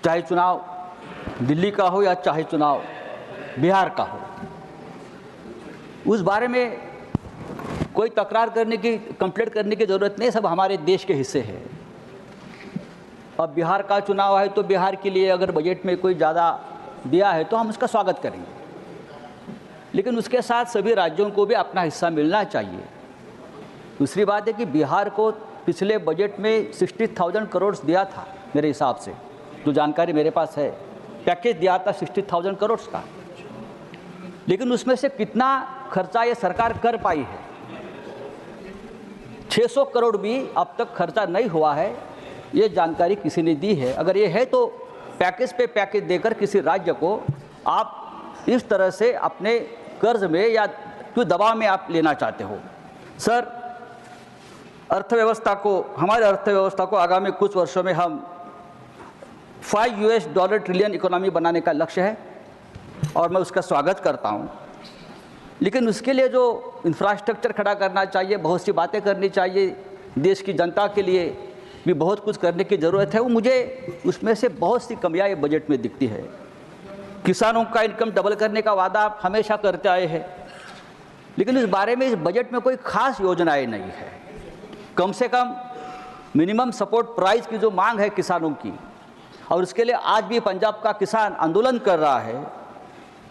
चाहे चुनाव दिल्ली का हो या चाहे चुनाव बिहार का हो, उस बारे में कोई तकरार करने की, कंप्लेंट करने की ज़रूरत नहीं। सब हमारे देश के हिस्से है। अब बिहार का चुनाव है तो बिहार के लिए अगर बजट में कोई ज़्यादा दिया है तो हम उसका स्वागत करेंगे, लेकिन उसके साथ सभी राज्यों को भी अपना हिस्सा मिलना चाहिए। दूसरी बात है कि बिहार को पिछले बजट में 60,000 करोड़ दिया था, मेरे हिसाब से जो जानकारी मेरे पास है, पैकेज दिया था 60,000 करोड़ का, लेकिन उसमें से कितना खर्चा ये सरकार कर पाई है? 600 करोड़ भी अब तक खर्चा नहीं हुआ है, ये जानकारी किसी ने दी है। अगर ये है तो पैकेज पे पैकेज देकर किसी राज्य को आप इस तरह से अपने कर्ज में या क्यों दबाव में आप लेना चाहते हो? सर, अर्थव्यवस्था को, हमारे अर्थव्यवस्था को आगामी कुछ वर्षों में हम $5 ट्रिलियन इकोनॉमी बनाने का लक्ष्य है और मैं उसका स्वागत करता हूँ, लेकिन उसके लिए जो इंफ्रास्ट्रक्चर खड़ा करना चाहिए, बहुत सी बातें करनी चाहिए, देश की जनता के लिए भी बहुत कुछ करने की ज़रूरत है। वो मुझे उसमें से बहुत सी कमियाँ ये बजट में दिखती है। किसानों का इनकम डबल करने का वादा आप हमेशा करते आए हैं, लेकिन इस बारे में इस बजट में कोई खास योजनाएं नहीं है। कम से कम मिनिमम सपोर्ट प्राइस की जो मांग है किसानों की, और उसके लिए आज भी पंजाब का किसान आंदोलन कर रहा है,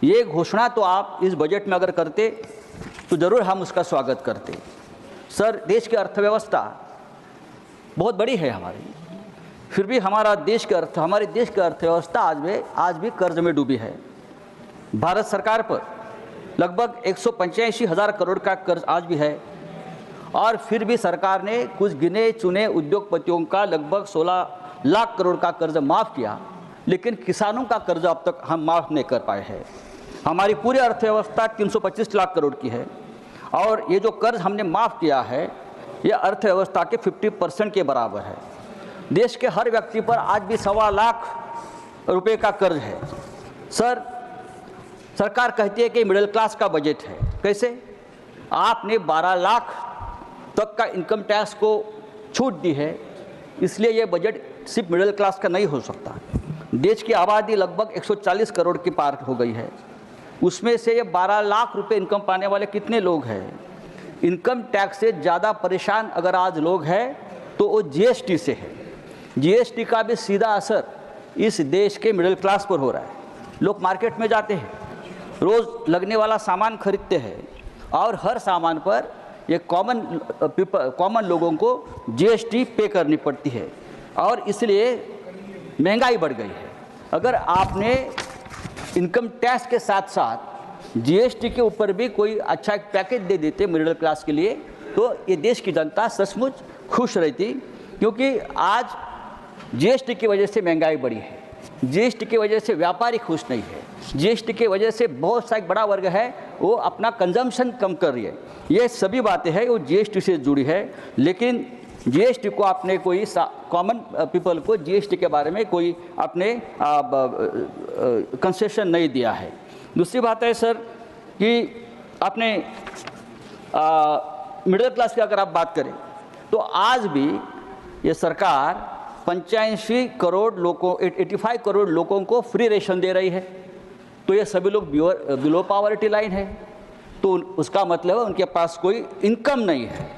ये घोषणा तो आप इस बजट में अगर करते तो ज़रूर हम उसका स्वागत करते। सर, देश की अर्थव्यवस्था बहुत बड़ी है हमारी, फिर भी हमारे देश की अर्थव्यवस्था आज भी कर्ज में डूबी है। भारत सरकार पर लगभग 185,000 करोड़ का कर्ज आज भी है, और फिर भी सरकार ने कुछ गिने चुने उद्योगपतियों का लगभग 16 लाख करोड़ का कर्ज माफ़ किया, लेकिन किसानों का कर्ज अब तक हम माफ़ नहीं कर पाए हैं। हमारी पूरी अर्थव्यवस्था 325 लाख करोड़ की है, और ये जो कर्ज हमने माफ़ किया है ये अर्थव्यवस्था के 50% के बराबर है। देश के हर व्यक्ति पर आज भी 1.25 लाख रुपए का कर्ज है। सर, सरकार कहती है कि मिडिल क्लास का बजट है। कैसे? आपने 12 लाख तक का इनकम टैक्स को छूट दी है, इसलिए ये बजट सिर्फ मिडिल क्लास का नहीं हो सकता। देश की आबादी लगभग 140 करोड़ की पार हो गई है, उसमें से ये 12 लाख रुपए इनकम पाने वाले कितने लोग हैं? इनकम टैक्स से ज़्यादा परेशान अगर आज लोग हैं तो वो जीएसटी से है। जीएसटी का भी सीधा असर इस देश के मिडिल क्लास पर हो रहा है। लोग मार्केट में जाते हैं, रोज़ लगने वाला सामान खरीदते हैं, और हर सामान पर ये कॉमन लोगों को जीएसटी पे करनी पड़ती है, और इसलिए महंगाई बढ़ गई है। अगर आपने इनकम टैक्स के साथ साथ जीएसटी के ऊपर भी कोई अच्छा एक पैकेज दे देते मिडिल क्लास के लिए, तो ये देश की जनता सचमुच खुश रहती, क्योंकि आज जीएसटी की वजह से महंगाई बढ़ी है, जीएसटी की वजह से व्यापारी खुश नहीं है, जीएसटी की वजह से बहुत सा एक बड़ा वर्ग है वो अपना कंजम्पशन कम कर रही है। ये सभी बातें हैं वो जीएसटी से जुड़ी है, लेकिन जीएसटी को आपने कोई कॉमन पीपल को जीएसटी के बारे में कोई आपने कंसेशन नहीं दिया है। दूसरी बात है सर कि आपने मिडिल क्लास की अगर आप बात करें तो आज भी ये सरकार 85 करोड़ लोगों 85 करोड़ लोगों को फ्री रेशन दे रही है, तो ये सभी लोग बिलो पॉवर्टी लाइन है, तो उसका मतलब है उनके पास कोई इनकम नहीं है।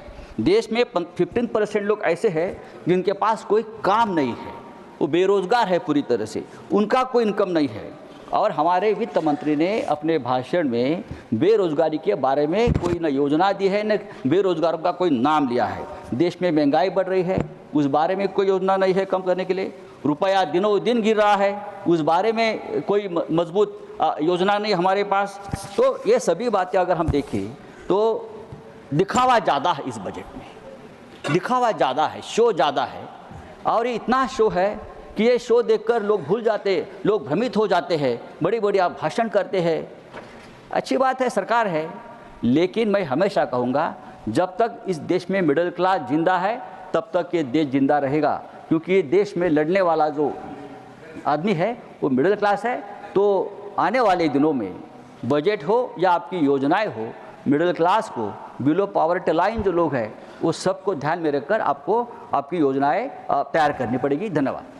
देश में 15% लोग ऐसे हैं जिनके पास कोई काम नहीं है, वो बेरोजगार है पूरी तरह से, उनका कोई इनकम नहीं है। और हमारे वित्त मंत्री ने अपने भाषण में बेरोजगारी के बारे में कोई न योजना दी है, न बेरोजगारों का कोई नाम लिया है। देश में महंगाई बढ़ रही है, उस बारे में कोई योजना नहीं है कम करने के लिए। रुपया दिनों दिन गिर रहा है, उस बारे में कोई मजबूत योजना नहीं हमारे पास। तो ये सभी बातें अगर हम देखें तो दिखावा ज़्यादा है इस बजट में, दिखावा ज़्यादा है, शो ज़्यादा है, और ये इतना शो है कि ये शो देखकर लोग भूल जाते, लोग भ्रमित हो जाते हैं, बड़ी बड़ी आप भाषण करते हैं। अच्छी बात है, सरकार है, लेकिन मैं हमेशा कहूँगा जब तक इस देश में मिडिल क्लास जिंदा है तब तक ये देश जिंदा रहेगा, क्योंकि ये देश में लड़ने वाला जो आदमी है वो मिडिल क्लास है। तो आने वाले दिनों में बजट हो या आपकी योजनाएं हो, मिडिल क्लास को, बिलो पॉवर्टी लाइन जो लोग हैं वो सबको ध्यान में रखकर आपको आपकी योजनाएं तैयार करनी पड़ेगी। धन्यवाद।